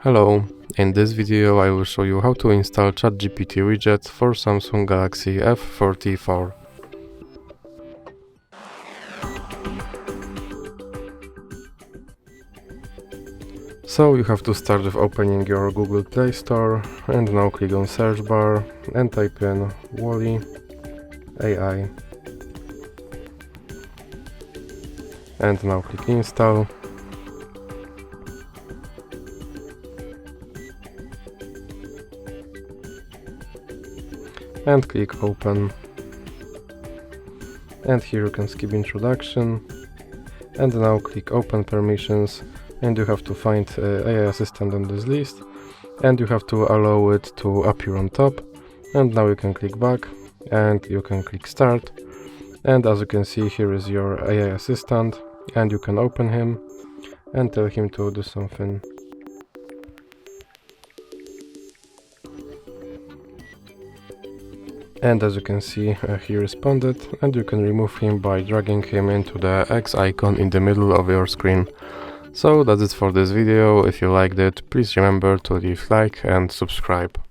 Hello, in this video I will show you how to install ChatGPT Widget for Samsung Galaxy F34. So you have to start with opening your Google Play Store and now click on search bar and type in Wally AI and now click install. And click open, and here you can skip introduction and now click open permissions, and you have to find AI assistant on this list and you have to allow it to appear on top. And now you can click back and you can click start, and as you can see, here is your AI assistant and you can open him and tell him to do something. And as you can see, he responded, and you can remove him by dragging him into the X icon in the middle of your screen. So that's it for this video. If you liked it, please remember to leave like and subscribe.